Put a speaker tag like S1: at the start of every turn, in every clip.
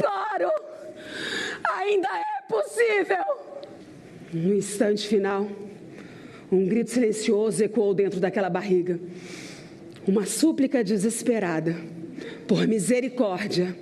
S1: imploro! Ainda é possível! No instante final, um grito silencioso ecoou dentro daquela barriga. Uma súplica desesperada por misericórdia.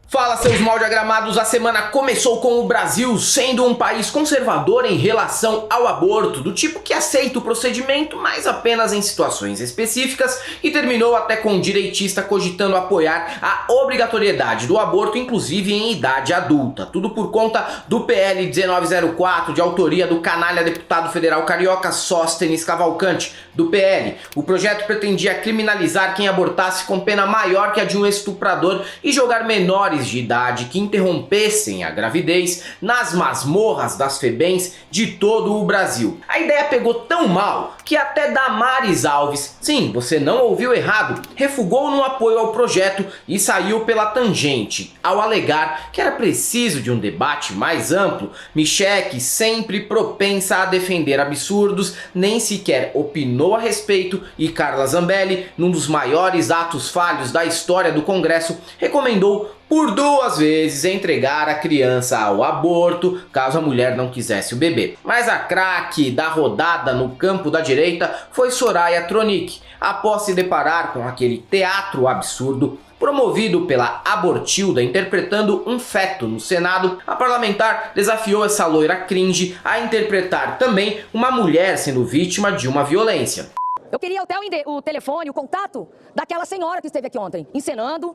S2: Fala, seus mal diagramados, a semana começou com o Brasil sendo um país conservador em relação ao aborto, do tipo que aceita o procedimento, mas apenas em situações específicas, e terminou até com um direitista cogitando apoiar a obrigatoriedade do aborto, inclusive em idade adulta. Tudo por conta do PL 1904, de autoria do canalha deputado federal carioca Sóstenes Cavalcante, do PL. O projeto pretendia criminalizar quem abortasse com pena maior que a de um estuprador e jogar menores de idade que interrompessem a gravidez nas masmorras das FEBEMs de todo o Brasil. A ideia pegou tão mal que até Damares Alves, sim, você não ouviu errado, refugou no apoio ao projeto e saiu pela tangente, ao alegar que era preciso de um debate mais amplo. Michele, sempre propensa a defender absurdos, nem sequer opinou a respeito, e Carla Zambelli, num dos maiores atos falhos da história do Congresso, recomendou por 2 vezes entregar a criança ao aborto, caso a mulher não quisesse o bebê. Mas a craque da rodada no campo da direita foi Soraya Tronic, após se deparar com aquele teatro absurdo promovido pela Abortilda interpretando um feto no Senado. A parlamentar desafiou essa loira cringe a interpretar também uma mulher sendo vítima de uma violência.
S3: Eu queria até o telefone, o contato daquela senhora que esteve aqui ontem, encenando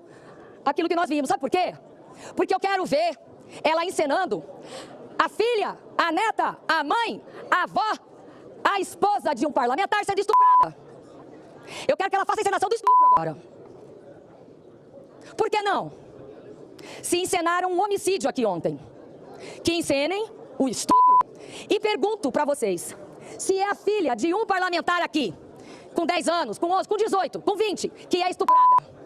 S3: aquilo que nós vimos. Sabe por quê? Porque eu quero ver ela encenando a filha, a neta, a mãe, a avó, a esposa de um parlamentar sendo estuprada. Eu quero que ela faça a encenação do estupro agora. Por que não? Se encenaram um homicídio aqui ontem, que encenem o estupro. E pergunto para vocês, se é a filha de um parlamentar aqui, com 10 anos, com 11, com 18, com 20, que é estuprada,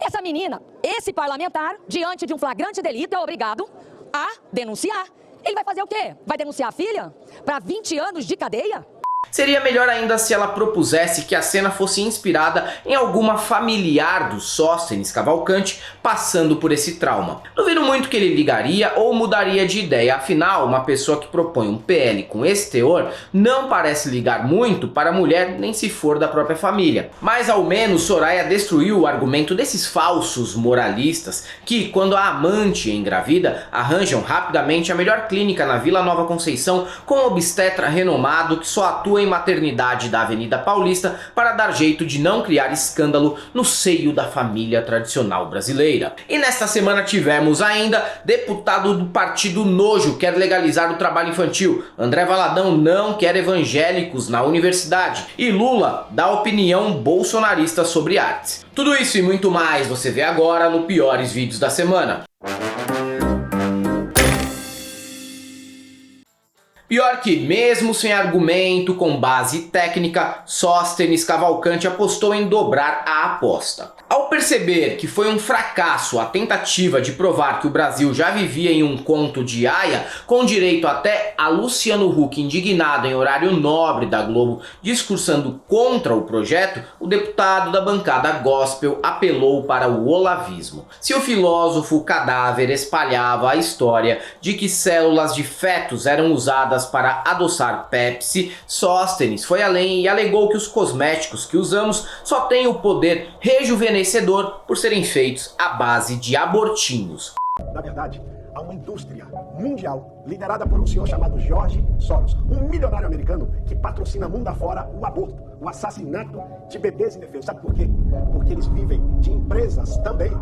S3: essa menina, esse parlamentar, diante de um flagrante delito, é obrigado a denunciar. Ele vai fazer o quê? Vai denunciar a filha para 20 anos de cadeia?
S2: Seria melhor ainda se ela propusesse que a cena fosse inspirada em alguma familiar do Sóstenes Cavalcante passando por esse trauma. Duvido muito que ele ligaria ou mudaria de ideia, afinal, uma pessoa que propõe um PL com esse teor não parece ligar muito para a mulher, nem se for da própria família. Mas ao menos Soraya destruiu o argumento desses falsos moralistas que, quando a amante engravida, arranjam rapidamente a melhor clínica na Vila Nova Conceição com um obstetra renomado que só atua em maternidade da Avenida Paulista para dar jeito de não criar escândalo no seio da família tradicional brasileira. E nesta semana tivemos ainda deputado do Partido Nojo quer legalizar o trabalho infantil, André Valadão não quer evangélicos na universidade e Lula dá opinião bolsonarista sobre artes. Tudo isso e muito mais você vê agora no Piores Vídeos da Semana. Pior que, mesmo sem argumento, com base técnica, Sóstenes Cavalcante apostou em dobrar a aposta. Ao perceber que foi um fracasso a tentativa de provar que o Brasil já vivia em um conto de Aya, com direito até a Luciano Huck indignado em horário nobre da Globo discursando contra o projeto, o deputado da bancada gospel apelou para o olavismo. Se o filósofo cadáver espalhava a história de que células de fetos eram usadas para adoçar Pepsi, Sóstenes foi além e alegou que os cosméticos que usamos só têm o poder rejuvenescedor por serem feitos à base de abortinhos.
S4: Na verdade, há uma indústria mundial liderada por um senhor chamado George Soros, um milionário americano que patrocina mundo afora o aborto, o assassinato de bebês indefesos. Sabe por quê? Porque eles vivem de empresas também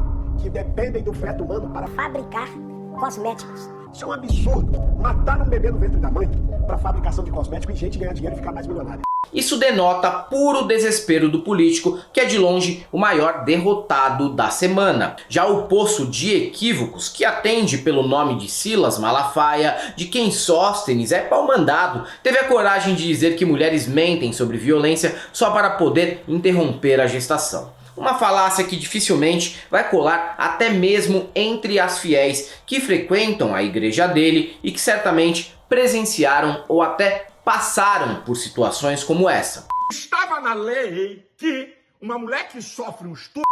S4: que dependem do feto humano para
S5: fabricar cosméticos.
S4: Isso é um absurdo. Matar um bebê no ventre da mãe para fabricação de cosméticos e gente ganhar dinheiro e ficar mais milionário.
S2: Isso denota puro desespero do político, que é de longe o maior derrotado da semana. Já o poço de equívocos, que atende pelo nome de Silas Malafaia, de quem Sóstenes é pau-mandado, teve a coragem de dizer que mulheres mentem sobre violência só para poder interromper a gestação. Uma falácia que dificilmente vai colar até mesmo entre as fiéis que frequentam a igreja dele e que certamente presenciaram ou até passaram por situações como essa.
S6: Estava na lei que
S4: Uma mulher que sofre um estupro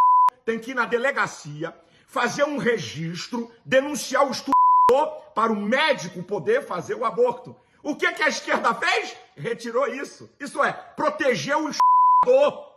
S4: tem que ir na delegacia, fazer um registro, denunciar o estuprador para o médico poder fazer o aborto. O que a esquerda fez? Retirou isso. Isso é, proteger o estuprador.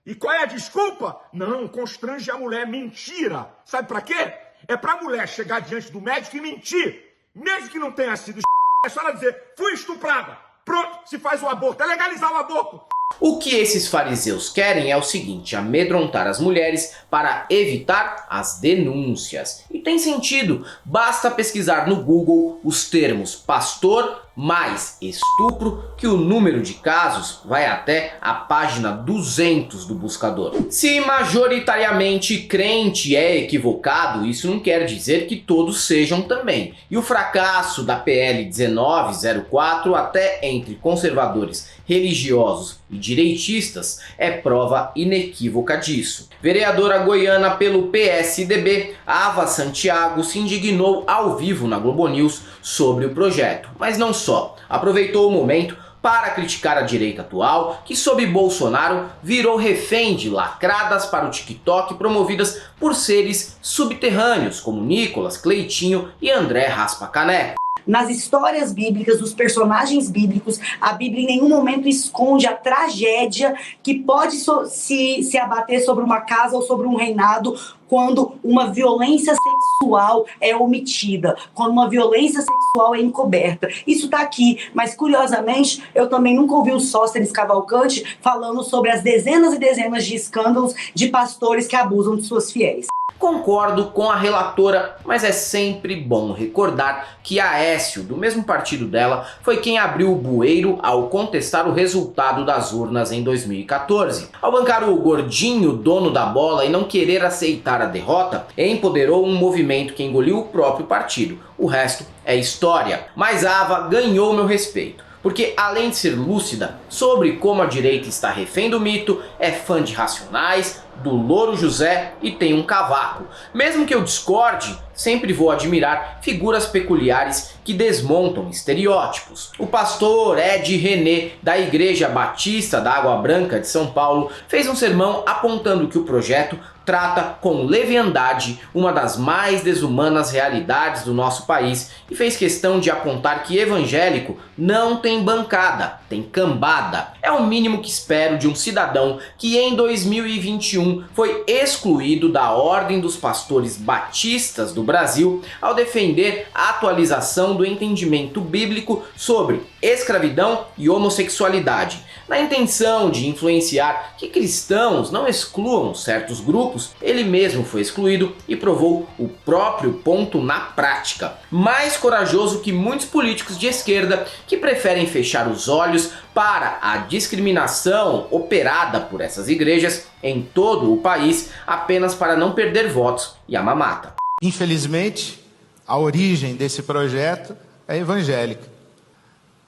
S4: E qual é a desculpa? Não, constrange a mulher. Mentira. Sabe para quê? É para a mulher chegar diante do médico e mentir. Mesmo que não tenha sido é só ela dizer, fui estuprada. Pronto, se faz o aborto. É legalizar o aborto.
S2: O que esses fariseus querem é o seguinte: amedrontar as mulheres para evitar as denúncias. E tem sentido, basta pesquisar no Google os termos pastor mais estupro que o número de casos vai até a página 200 do buscador. Se majoritariamente crente é equivocado, isso não quer dizer que todos sejam também. E o fracasso da PL 1904 até entre conservadores religiosos e direitistas é prova inequívoca disso. Vereadora goiana pelo PSDB, Ava Santiago, se indignou ao vivo na Globo News sobre o projeto, mas não só. Aproveitou o momento para criticar a direita atual, que sob Bolsonaro virou refém de lacradas para o TikTok promovidas por seres subterrâneos como Nicolas, Cleitinho e André Raspa Caneco.
S6: Nas histórias bíblicas, dos personagens bíblicos, a Bíblia em nenhum momento esconde a tragédia que pode se abater sobre uma casa ou sobre um reinado quando uma violência sexual é omitida, quando uma violência sexual é encoberta. Isso está aqui, mas curiosamente eu também nunca ouvi o Sóstenes Cavalcante falando sobre as dezenas e dezenas de escândalos de pastores que abusam de suas fiéis.
S2: Concordo com a relatora, mas é sempre bom recordar que Aécio, do mesmo partido dela, foi quem abriu o bueiro ao contestar o resultado das urnas em 2014. Ao bancar o gordinho dono da bola e não querer aceitar a derrota, empoderou um movimento que engoliu o próprio partido. O resto é história. Mas a Ava ganhou meu respeito. Porque além de ser lúcida sobre como a direita está refém do mito, é fã de Racionais, do Louro José e tem um cavaco. Mesmo que eu discorde, sempre vou admirar figuras peculiares que desmontam estereótipos. O pastor Ed René, da Igreja Batista da Água Branca de São Paulo, fez um sermão apontando que o projeto trata com leviandade uma das mais desumanas realidades do nosso país e fez questão de apontar que evangélico não tem bancada, tem cambada. É o mínimo que espero de um cidadão que em 2021 foi excluído da Ordem dos Pastores Batistas do Brasil ao defender a atualização do entendimento bíblico sobre escravidão e homossexualidade, na intenção de influenciar que cristãos não excluam certos grupos. Ele mesmo foi excluído e provou o próprio ponto na prática. Mais corajoso que muitos políticos de esquerda que preferem fechar os olhos para a discriminação operada por essas igrejas em todo o país apenas para não perder votos e a mamata.
S7: Infelizmente, a origem desse projeto é evangélica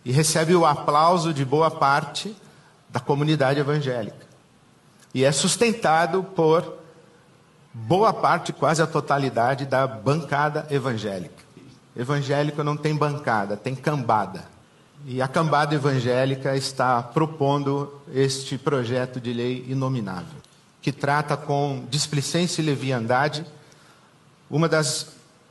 S7: e recebe o aplauso de boa parte da comunidade evangélica e é sustentado por boa parte, quase a totalidade da bancada evangélica. Evangélico não tem bancada, tem cambada. E a cambada evangélica está propondo este projeto de lei inominável, que trata com displicência e leviandade uma das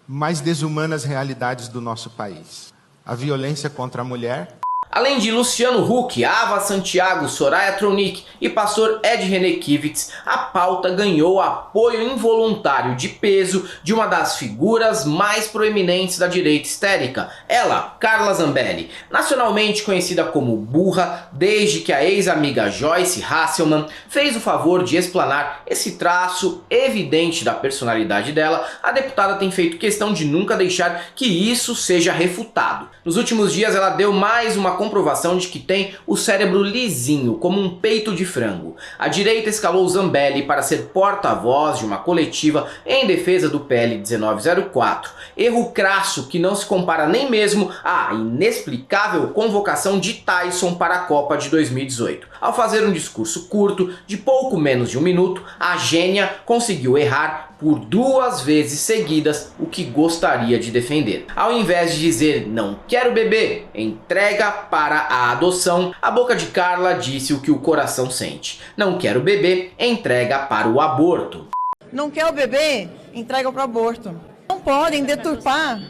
S7: mais desumanas realidades do nosso país: a violência contra a mulher.
S2: Além de Luciano Huck, Ava Santiago, Soraya Tronic e pastor Ed René Kivitz, a pauta ganhou apoio involuntário de peso de uma das figuras mais proeminentes da direita histérica, ela, Carla Zambelli, nacionalmente conhecida como burra, desde que a ex-amiga Joyce Hasselman fez o favor de explanar esse traço evidente da personalidade dela. A deputada tem feito questão de nunca deixar que isso seja refutado. Nos últimos dias ela deu mais uma comprovação de que tem o cérebro lisinho, como um peito de frango. A direita escalou Zambelli para ser porta-voz de uma coletiva em defesa do PL 1904. Erro crasso que não se compara nem mesmo à inexplicável convocação de Tyson para a Copa de 2018. Ao fazer um discurso curto, de pouco menos de um minuto, a gênia conseguiu errar por 2 vezes seguidas o que gostaria de defender. Ao invés de dizer não quero bebê, entrega para a adoção, a boca de Carla disse o que o coração sente. Não quero bebê, entrega para o aborto.
S8: Não quer o bebê, entrega para o aborto. Não podem deturpar.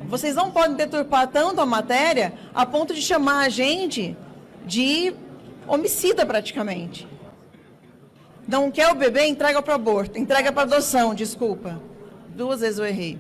S8: Vocês não podem deturpar tanto a matéria a ponto de chamar a gente de homicida praticamente. Não quer o bebê, entrega para o aborto. Entrega para adoção, desculpa. 2 vezes eu errei.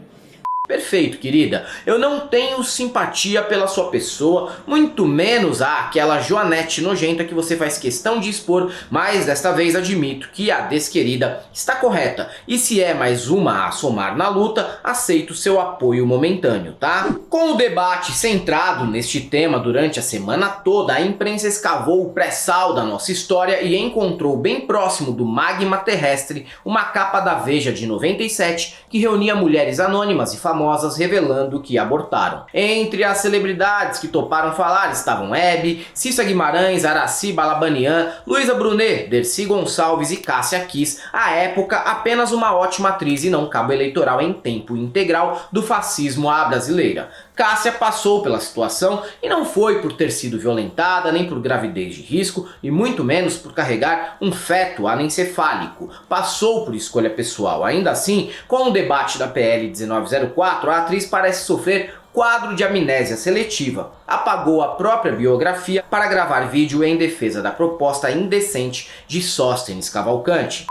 S2: Perfeito, querida. Eu não tenho simpatia pela sua pessoa, muito menos aquela Joanete nojenta que você faz questão de expor, mas desta vez admito que a desquerida está correta. E se é mais uma a somar na luta, aceito seu apoio momentâneo, tá? Com o debate centrado neste tema durante a semana toda, a imprensa escavou o pré-sal da nossa história e encontrou bem próximo do magma terrestre uma capa da Veja de 97 que reunia mulheres anônimas e famosas revelando que abortaram. Entre as celebridades que toparam falar estavam Hebe, Cissa Guimarães, Aracy Balabanian, Luísa Brunet, Dercy Gonçalves e Cássia Kiss, à época apenas uma ótima atriz e não cabo eleitoral em tempo integral do fascismo à brasileira. Cássia passou pela situação e não foi por ter sido violentada, nem por gravidez de risco e muito menos por carregar um feto anencefálico. Passou por escolha pessoal. Ainda assim, com o debate da PL 1904, a atriz parece sofrer quadro de amnésia seletiva. Apagou a própria biografia para gravar vídeo em defesa da proposta indecente de Sóstenes Cavalcante.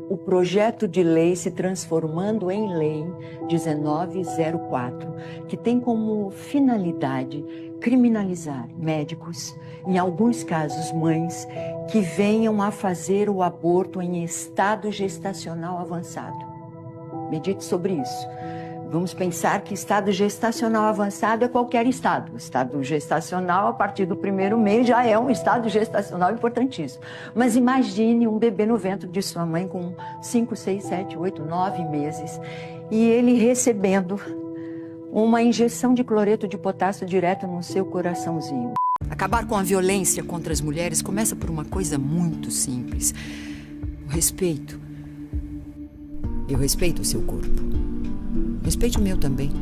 S9: O projeto de lei se transformando em lei 1904, que tem como finalidade criminalizar médicos, em alguns casos mães, que venham a fazer o aborto em estado gestacional avançado. Medite sobre isso. Vamos pensar que estado gestacional avançado é qualquer estado. O estado gestacional, a partir do 1º mês, já é um estado gestacional importantíssimo. Mas imagine um bebê no ventre de sua mãe com 5, 6, 7, 8, 9 meses e ele recebendo uma injeção de cloreto de potássio direto no seu coraçãozinho. Acabar com a violência contra as mulheres começa por uma coisa muito simples. O respeito. Eu respeito o seu corpo. Respeite o meu também.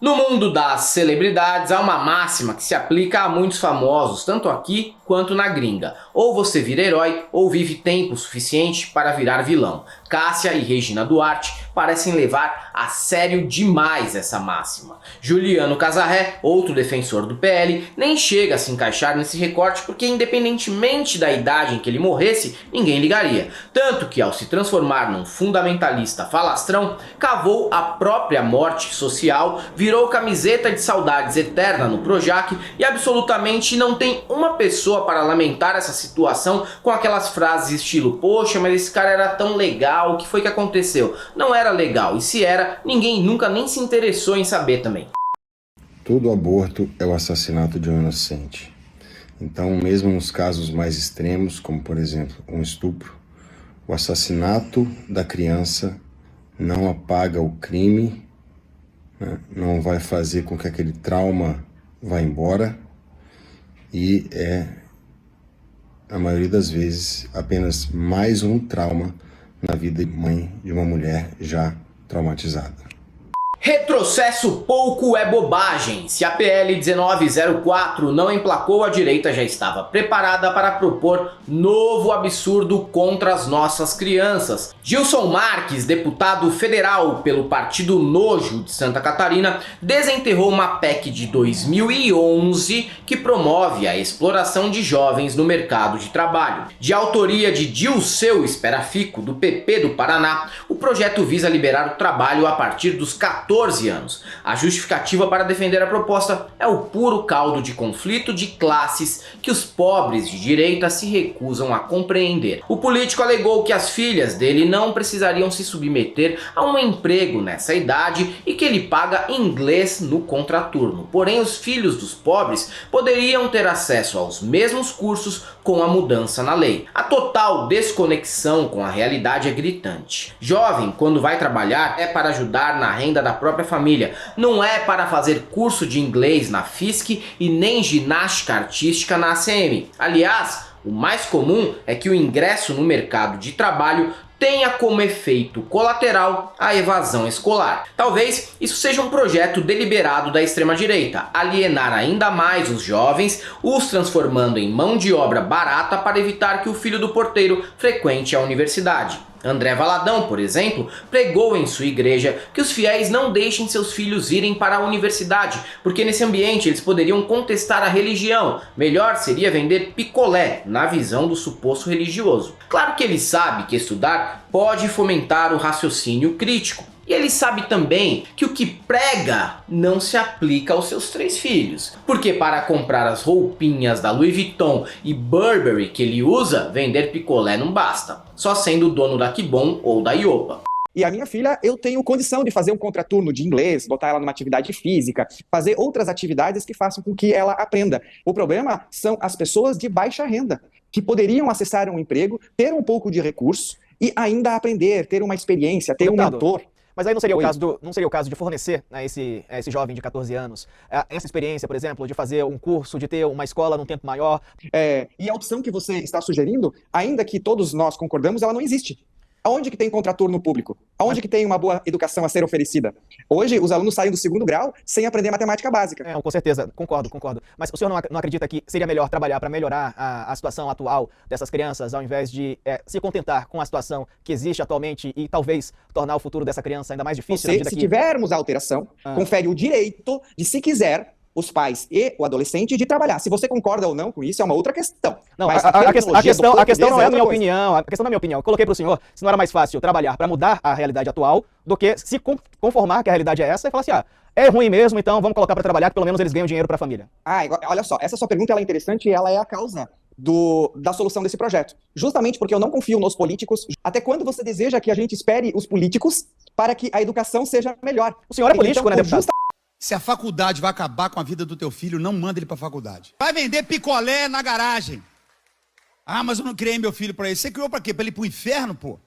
S2: No mundo das celebridades, há uma máxima que se aplica a muitos famosos, tanto aqui quanto na gringa. Ou você vira herói, ou vive tempo suficiente para virar vilão. Cássia e Regina Duarte parecem levar a sério demais essa máxima. Juliano Casarré, outro defensor do PL, nem chega a se encaixar nesse recorte porque independentemente da idade em que ele morresse, ninguém ligaria. Tanto que ao se transformar num fundamentalista falastrão, cavou a própria morte social, virou camiseta de saudades eterna no Projac e absolutamente não tem uma pessoa para lamentar essa situação com aquelas frases estilo poxa, mas esse cara era tão legal, o que foi que aconteceu? Não era legal, e se era, ninguém nunca nem se interessou em saber também.
S10: Todo aborto é o assassinato de um inocente. Então, mesmo nos casos mais extremos, como por exemplo um estupro, o assassinato da criança não apaga o crime, né? Não vai fazer com que aquele trauma vá embora e é, a maioria das vezes, apenas mais um trauma na vida de mãe de uma mulher já traumatizada.
S2: Retrocesso pouco é bobagem. Se a PL 1904 não emplacou, a direita já estava preparada para propor novo absurdo contra as nossas crianças. Gilson Marques, deputado federal pelo Partido Nojo de Santa Catarina, desenterrou uma PEC de 2011 que promove a exploração de jovens no mercado de trabalho. De autoria de Dilceu Esperafico, do PP do Paraná, o projeto visa liberar o trabalho a partir dos 14 anos. A justificativa para defender a proposta é o puro caldo de conflito de classes que os pobres de direita se recusam a compreender. O político alegou que as filhas dele não precisariam se submeter a um emprego nessa idade e que ele paga inglês no contraturno. Porém, os filhos dos pobres poderiam ter acesso aos mesmos cursos com a mudança na lei. A total desconexão com a realidade é gritante. Jovem, quando vai trabalhar, é para ajudar na renda da própria família, não é para fazer curso de inglês na FISC e nem ginástica artística na ACM. Aliás, o mais comum é que o ingresso no mercado de trabalho tenha como efeito colateral a evasão escolar. Talvez isso seja um projeto deliberado da extrema-direita, alienar ainda mais os jovens, os transformando em mão de obra barata para evitar que o filho do porteiro frequente a universidade. André Valadão, por exemplo, pregou em sua igreja que os fiéis não deixem seus filhos irem para a universidade, porque nesse ambiente eles poderiam contestar a religião. Melhor seria vender picolé, na visão do suposto religioso. Claro que ele sabe que estudar pode fomentar o raciocínio crítico. E ele sabe também que o que prega não se aplica aos seus 3 filhos. Porque para comprar as roupinhas da Louis Vuitton e Burberry que ele usa, vender picolé não basta. Só sendo dono da Kibon ou da Iopa.
S11: E a minha filha, eu tenho condição de fazer um contraturno de inglês, botar ela numa atividade física, fazer outras atividades que façam com que ela aprenda. O problema são as pessoas de baixa renda, que poderiam acessar um emprego, ter um pouco de recurso e ainda aprender, ter uma experiência, ter um mentor.
S12: Mas aí não seria o caso de fornecer a esse jovem de 14 anos essa experiência, por exemplo, de fazer um curso, de ter uma escola num tempo maior?
S11: E a opção que você está sugerindo, ainda que todos nós concordamos, ela não existe. Aonde que tem contraturno público? Aonde que tem uma boa educação a ser oferecida? Hoje, os alunos saem do 2º grau sem aprender matemática básica.
S12: Com certeza, concordo. Mas o senhor não acredita que seria melhor trabalhar para melhorar a situação atual dessas crianças, ao invés de se contentar com a situação que existe atualmente e talvez tornar o futuro dessa criança ainda mais difícil?
S11: Se tivermos a alteração, confere o direito de, se quiser, os pais e o adolescente de trabalhar. Se você concorda ou não com isso, é uma outra questão.
S12: Não, a questão não é a minha opinião. A questão não é a minha opinião. Eu coloquei para o senhor se não era mais fácil trabalhar para mudar a realidade atual do que se conformar que a realidade é essa e falar assim, é ruim mesmo, então vamos colocar para trabalhar que pelo menos eles ganham dinheiro para a família.
S11: Olha só, essa sua pergunta ela é interessante e ela é a causa da solução desse projeto. Justamente porque eu não confio nos políticos. Até quando você deseja que a gente espere os políticos para que a educação seja melhor?
S12: O senhor é político, né, deputado?
S13: Se a faculdade vai acabar com a vida do teu filho, não manda ele pra faculdade. Vai vender picolé na garagem. Mas eu não criei meu filho pra isso. Você criou pra quê? Pra ele ir pro inferno, pô?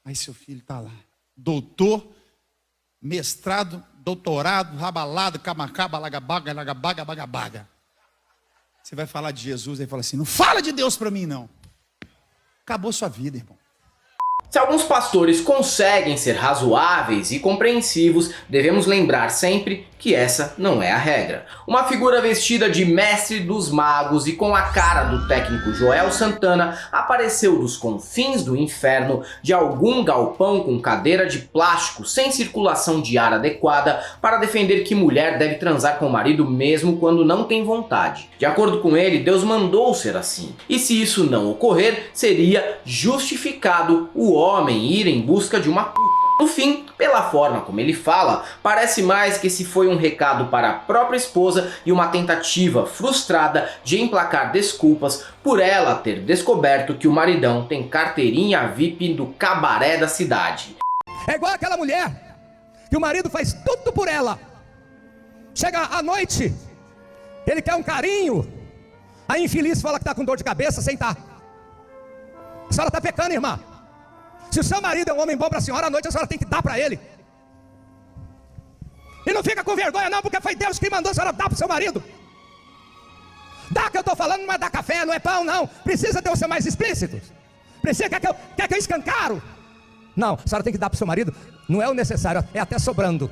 S13: Aí seu filho tá lá. Doutor, mestrado, doutorado, rabalado, camacaba, lagabaga, lagabaga, bagabaga. Você vai falar de Jesus, aí fala assim, não fala de Deus pra mim, não. Acabou sua vida, irmão.
S2: Se alguns pastores conseguem ser razoáveis e compreensivos, devemos lembrar sempre que essa não é a regra. Uma figura vestida de mestre dos magos e com a cara do técnico Joel Santana apareceu dos confins do inferno de algum galpão com cadeira de plástico sem circulação de ar adequada para defender que mulher deve transar com o marido mesmo quando não tem vontade. De acordo com ele, Deus mandou ser assim. E se isso não ocorrer, seria justificado o homem ir em busca de uma puta. No fim, pela forma como ele fala, parece mais que esse foi um recado para a própria esposa e uma tentativa frustrada de emplacar desculpas por ela ter descoberto que o maridão tem carteirinha VIP do cabaré da cidade.
S14: É igual aquela mulher que o marido faz tudo por ela. Chega à noite, ele quer um carinho, a infeliz fala que está com dor de cabeça sem estar. A senhora está pecando, irmã. Se o seu marido é um homem bom para a senhora, à noite a senhora tem que dar para ele. E não fica com vergonha não, porque foi Deus que mandou a senhora dar para o seu marido. Dá que eu estou falando, não é dar café, não é pão, não. Precisa de eu ser mais explícito. Precisa, quer que eu escancaro? Não, a senhora tem que dar para o seu marido. Não é o necessário, é até sobrando.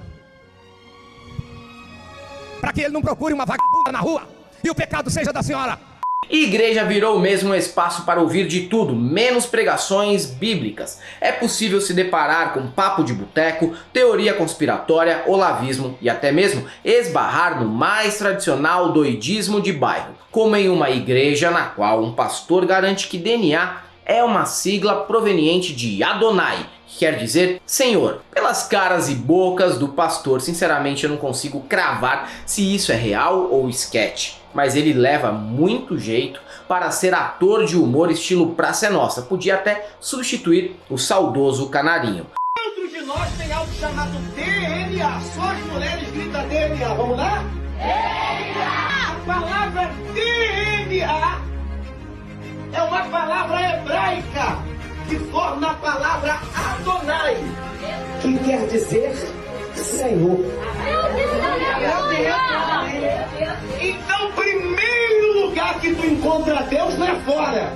S14: Para que ele não procure uma vagabunda na rua e o pecado seja da senhora.
S2: Igreja virou mesmo um espaço para ouvir de tudo, menos pregações bíblicas. É possível se deparar com papo de boteco, teoria conspiratória, olavismo e até mesmo esbarrar no mais tradicional doidismo de bairro, como em uma igreja na qual um pastor garante que DNA é uma sigla proveniente de Adonai, que quer dizer Senhor. Pelas caras e bocas do pastor, sinceramente eu não consigo cravar se isso é real ou esquete. Mas ele leva muito jeito para ser ator de humor estilo Praça é Nossa. Podia até substituir o saudoso Canarinho.
S15: Dentro de nós tem algo chamado DNA. Só as mulheres gritam DNA. Vamos lá? DNA! A palavra DNA é uma palavra hebraica que forma a palavra Adonai, que quer dizer Senhor. Então, o primeiro lugar que tu encontra Deus não é fora.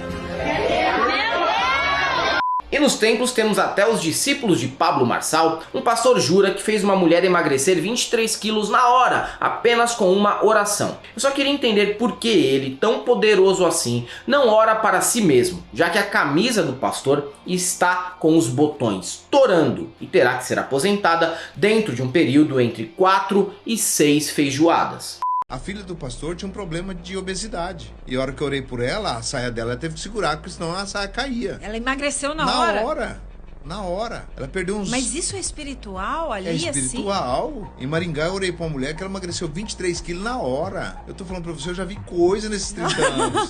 S2: E nos templos temos até os discípulos de Pablo Marçal. Um pastor jura que fez uma mulher emagrecer 23 quilos na hora, apenas com uma oração. Eu só queria entender por que ele, tão poderoso assim, não ora para si mesmo, já que a camisa do pastor está com os botões torando e terá que ser aposentada dentro de um período entre 4 e 6 feijoadas.
S16: A filha do pastor tinha um problema de obesidade. E a hora que eu orei por ela, a saia dela teve que segurar, porque senão a saia caía.
S17: Ela emagreceu na hora?
S16: Na hora. Ela perdeu uns...
S17: Mas isso é espiritual ali, assim?
S16: É espiritual. Em Maringá eu orei pra uma mulher que ela emagreceu 23 quilos na hora. Eu tô falando pra você, eu já vi coisa nesses 30 anos.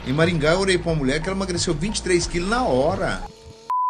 S16: Em Maringá eu orei pra uma mulher que ela emagreceu 23 quilos na hora.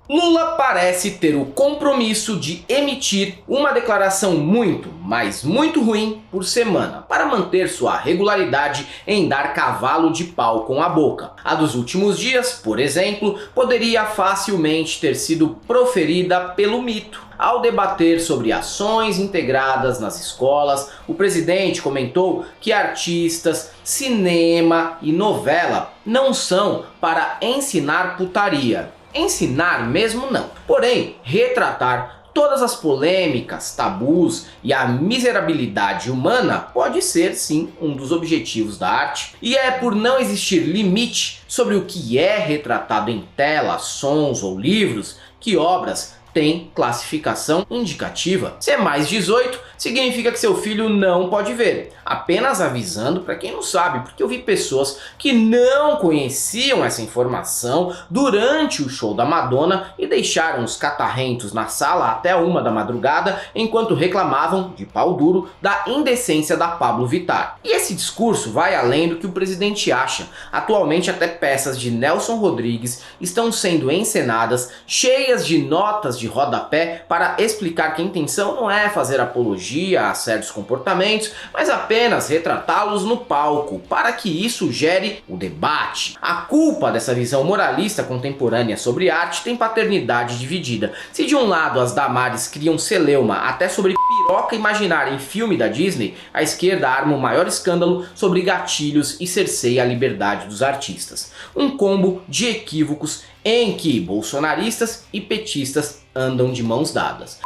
S2: Lula parece ter o compromisso de emitir uma declaração muito, mas muito ruim por semana, para manter sua regularidade em dar cavalo de pau com a boca. A dos últimos dias, por exemplo, poderia facilmente ter sido proferida pelo mito. Ao debater sobre ações integradas nas escolas, o presidente comentou que artistas, cinema e novela não são para ensinar putaria. Ensinar mesmo não. Porém, retratar todas as polêmicas, tabus e a miserabilidade humana pode ser sim um dos objetivos da arte. E é por não existir limite sobre o que é retratado em tela, sons ou livros que obras têm classificação indicativa. Se é mais 18, significa que seu filho não pode ver. Apenas avisando para quem não sabe, porque eu vi pessoas que não conheciam essa informação durante o show da Madonna e deixaram os catarrentos na sala até 1 da madrugada enquanto reclamavam, de pau duro, da indecência da Pablo Vittar. E esse discurso vai além do que o presidente acha. Atualmente até peças de Nelson Rodrigues estão sendo encenadas, cheias de notas de rodapé para explicar que a intenção não é fazer apologia a certos comportamentos, mas apenas retratá-los no palco, para que isso gere o debate. A culpa dessa visão moralista contemporânea sobre arte tem paternidade dividida. Se de um lado as Damares criam celeuma até sobre piroca imaginária em filme da Disney, a esquerda arma o maior escândalo sobre gatilhos e cerceia a liberdade dos artistas. Um combo de equívocos em que bolsonaristas e petistas andam de mãos dadas.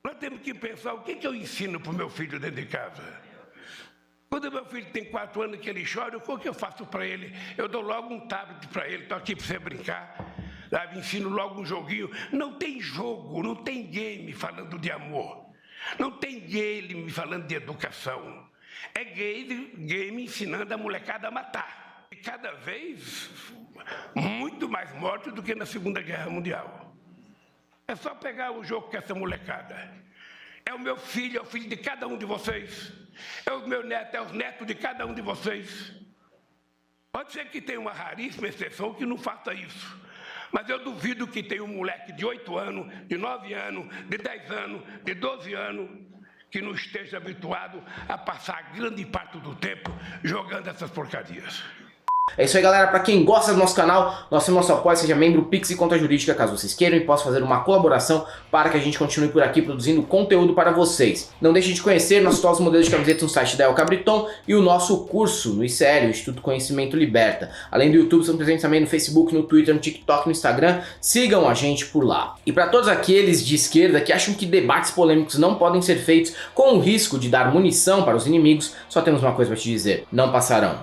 S18: Nós temos que pensar o que eu ensino para o meu filho dentro de casa. Quando meu filho tem 4 anos que ele chora, o que eu faço para ele? Eu dou logo um tablet para ele, estou aqui para você brincar. Sabe? Ensino logo um joguinho. Não tem jogo, não tem game falando de amor. Não tem game falando de educação. É game ensinando a molecada a matar. E cada vez muito mais morte do que na Segunda Guerra Mundial. É só pegar o jogo com essa molecada. É o meu filho, é o filho de cada um de vocês. É o meu neto, é os netos de cada um de vocês. Pode ser que tenha uma raríssima exceção que não faça isso. Mas eu duvido que tenha um moleque de 8 anos, de 9 anos, de 10 anos, de 12 anos, que não esteja habituado a passar grande parte do tempo jogando essas porcarias.
S2: É isso aí, galera. Para quem gosta do nosso canal, nosso apoio, seja membro Pix e Conta Jurídica, caso vocês queiram, e possa fazer uma colaboração para que a gente continue por aqui produzindo conteúdo para vocês. Não deixem de conhecer nossos novos modelos de camisetas no site da El Cabriton e o nosso curso no ICL, o Instituto Conhecimento Liberta. Além do YouTube, estamos presentes também no Facebook, no Twitter, no TikTok, no Instagram. Sigam a gente por lá. E para todos aqueles de esquerda que acham que debates polêmicos não podem ser feitos com o risco de dar munição para os inimigos, só temos uma coisa para te dizer: não passarão.